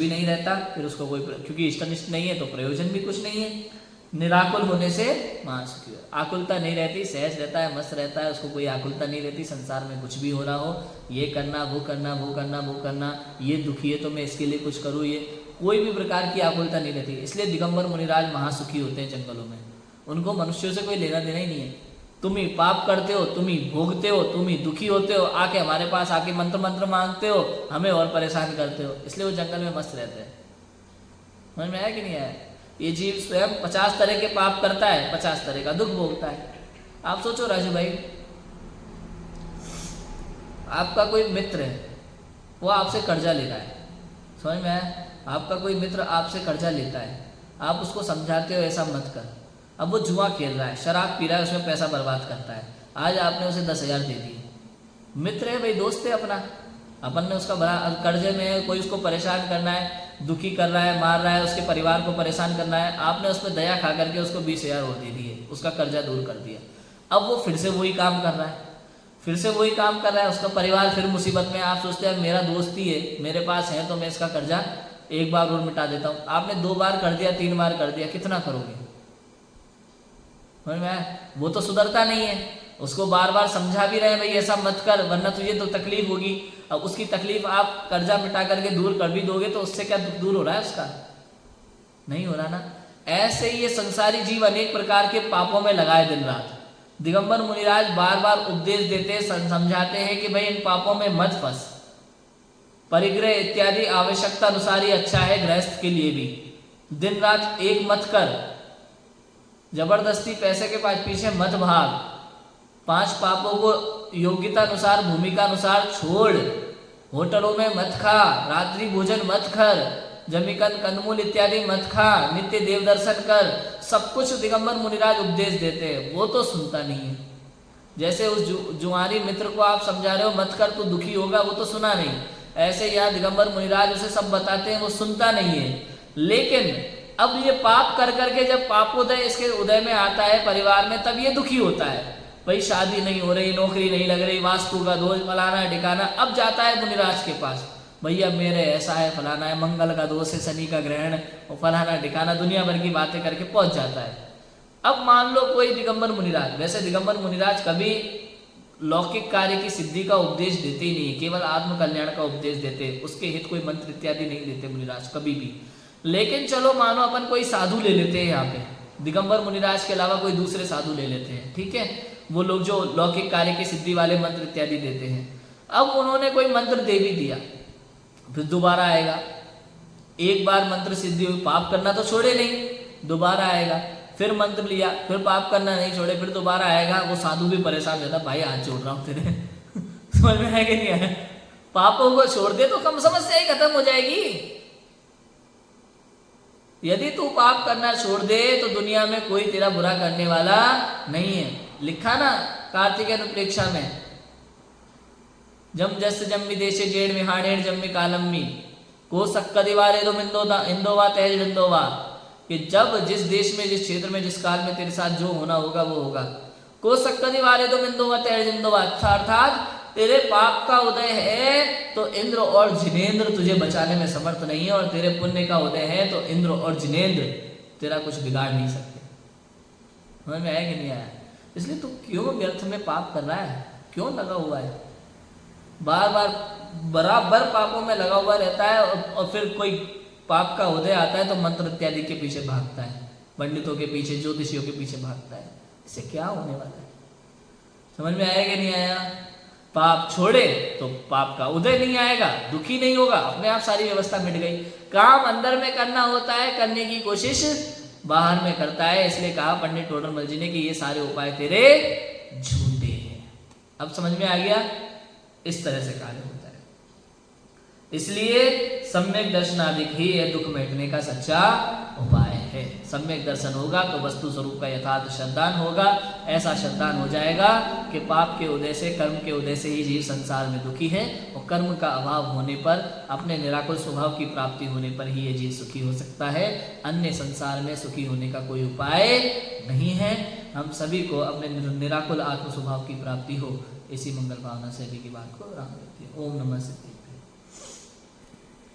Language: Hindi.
भी नहीं रहता, फिर उसको कोई, क्योंकि इष्टनिष्ट नहीं है तो प्रयोजन भी कुछ नहीं है। निराकुल होने से महासुखी, आकुलता नहीं रहती, सहज रहता है, मस्त रहता है, उसको कोई आकुलता नहीं रहती। संसार में कुछ भी हो रहा हो, ये करना वो करना वो करना वो करना, ये दुखी है तो मैं इसके लिए कुछ करूँ, ये कोई भी प्रकार की आकुलता नहीं रहती। इसलिए दिगंबर मुनिराज महासुखी होते हैं जंगलों में। उनको मनुष्यों से कोई लेना देना ही नहीं है। तुम ही पाप करते हो, तुम ही भोगते हो, तुम ही दुखी होते हो, आके हमारे पास आके मंत्र मंत्र मांगते हो, हमें और परेशान करते हो। इसलिए वो जंगल में मस्त रहते हैं। समझ में आया कि नहीं आया? ये जीव स्वयं 50 तरह के पाप करता है, 50 तरह का दुख भोगता है। आप सोचो राजू भाई, आपका कोई मित्र है, वो आपसे कर्जा ले रहा है, समझ में आया? आपका कोई मित्र आपसे कर्जा लेता है, आप उसको समझाते हो ऐसा मत कर। अब वो जुआ खेल रहा है, शराब पी रहा है, उसमें पैसा बर्बाद करता है। आज आपने उसे 10,000 दे दिए, मित्र है भाई, दोस्त है अपना, अपन ने उसका भरा कर्जे में है, कोई उसको परेशान करना है, दुखी कर रहा है, मार रहा है, उसके परिवार को परेशान करना है, आपने उस पर दया खा करके उसको 20,000 और दे दिए, उसका कर्जा दूर कर दिया। अब वो फिर से वही काम कर रहा है, फिर से वही काम कर रहा है, उसका परिवार फिर मुसीबत में। आप सोचते हैं मेरा दोस्त ही है, मेरे पास है तो मैं इसका कर्जा एक बार और मिटा देता हूँ। आपने 2 बार कर दिया, 3 बार कर दिया, कितना करोगे? समझ में आया? वो तो सुधरता नहीं है, उसको बार बार समझा भी रहे भाई ऐसा मत कर वरना तुझे तो तकलीफ होगी। अब उसकी तकलीफ आप कर्जा मिटा करके दूर कर भी दोगे तो उससे क्या दुख दूर हो रहा है? उसका नहीं हो रहा ना। ऐसे ही ये संसारी जीव अनेक प्रकार के पापों में लगाए दिन रात। दिगंबर मुनिराज बार बार उपदेश देते, समझाते हैं कि भाई इन पापों में मत फंस, परिग्रह इत्यादि आवश्यकता अनुसार ही अच्छा है गृहस्थ के लिए भी। दिन रात एक मत कर, जबरदस्ती पैसे के पीछे मत भाग, 5 पापों को योग्यता अनुसार भूमिका अनुसार छोड़, होटलों में मत खा, रात्रि भोजन मत कर, जमीकन कंदमूल इत्यादि मत खा, नित्य देव दर्शन कर। सब कुछ दिगंबर मुनिराज उपदेश देते हैं, वो तो सुनता नहीं है। जैसे उस जुआरी मित्र को आप समझा रहे हो मत कर तू दुखी होगा, वो तो सुना नहीं। ऐसे यहाँ दिगंबर मुनिराज उसे सब बताते हैं, वो सुनता नहीं है। लेकिन अब ये पाप कर करके जब पापोदय इसके उदय में आता है परिवार में, तब ये दुखी होता है। भाई शादी नहीं हो रही, नौकरी नहीं लग रही, वास्तु का दोष, फलाना ढिकाना। अब जाता है मुनिराज के पास, भैया मेरे ऐसा है, फलाना है, मंगल का दोष है, शनि का ग्रहण और फलाना ढिकाना, दुनिया भर की बातें करके पहुंच जाता है। अब मान लो कोई दिगंबर मुनिराज, वैसे दिगंबर मुनिराज कभी लौकिक कार्य की सिद्धि का उपदेश देते ही नहीं, केवल आत्म कल्याण का उपदेश देते, उसके हित कोई मंत्र इत्यादि नहीं देते मुनिराज कभी भी। लेकिन चलो मानो अपन कोई साधु ले लेते हैं, यहाँ पे दिगंबर मुनिराज के अलावा कोई दूसरे साधु ले लेते हैं, ठीक है, वो लोग जो लौकिक कार्य की सिद्धि वाले मंत्र इत्यादि देते हैं। अब उन्होंने कोई मंत्र दे भी दिया, फिर दोबारा आएगा, एक बार मंत्र सिद्धि हुई, पाप करना तो छोड़े नहीं, दोबारा आएगा, फिर मंत्र लिया, फिर पाप करना नहीं छोड़े, फिर दोबारा आएगा। वो साधु भी परेशान रहता, भाई हाथ जोड़ रहा हूँ तेरे समझ में है कि नहीं है? पापों को छोड़ दे तो कम समस्या ही खत्म हो जाएगी। यदि तू पाप करना छोड़ दे तो दुनिया में कोई तेरा बुरा करने वाला नहीं है। लिखा ना कार्तिक अनुप्रेक्षा में, जम जस जम्मी देशे जेड़ में हाड़ेड़ जम्मी कालम्मी को सक्का दीवारे दो इंदोवा तेज इंदोवा, कि जब जिस देश में, जिस क्षेत्र में, जिस काल में तेरे साथ जो होना होगा वो होगा। को सक्का दीवारे दो इंदोवा तेज इंदोवा, अर्थात तेरे पाप का उदय है तो इंद्र और जिनेंद्र तुझे बचाने में समर्थ नहीं है, और तेरे पुण्य का उदय है तो इंद्र और जिनेंद्र तेरा कुछ बिगाड़ नहीं सकते। समझ में आया कि नहीं आया? इसलिए तू क्यों व्यर्थ में पाप कर रहा है, क्यों लगा हुआ है, बार बार बराबर पापों में लगा हुआ रहता है, और फिर कोई पाप का उदय आता है तो मंत्र इत्यादि के पीछे भागता है, पंडितों के पीछे, ज्योतिषियों के पीछे भागता है। इससे क्या होने वाला है? समझ में आया कि नहीं आया? पाप छोड़े तो पाप का उदय नहीं आएगा, दुखी नहीं होगा, अपने आप सारी व्यवस्था मिट गई। काम अंदर में करना होता है, करने की कोशिश बाहर में करता है। इसलिए कहा पंडित टोडरमल जी ने कि ये सारे उपाय तेरे झूठे हैं। अब समझ में आ गया? इस तरह से कार्य होता है। इसलिए सम्यक दर्शनादिक ही यह दुख मिटने का सच्चा उपाय है। सम्यक दर्शन होगा तो वस्तु स्वरूप का यथार्थ श्रद्धान होगा। ऐसा श्रद्धान हो जाएगा कि पाप के उदय से, कर्म के उदय से ही जीव संसार में दुखी है, और कर्म का अभाव होने पर, अपने निराकुल स्वभाव की प्राप्ति होने पर ही ये जीव सुखी हो सकता है। अन्य संसार में सुखी होने का कोई उपाय नहीं है। हम सभी को अपने निराकुल आत्म स्वभाव की प्राप्ति हो, इसी मंगल भावना से अभी की बात को आरंभ करते हैं। ओम नमः शिवाय।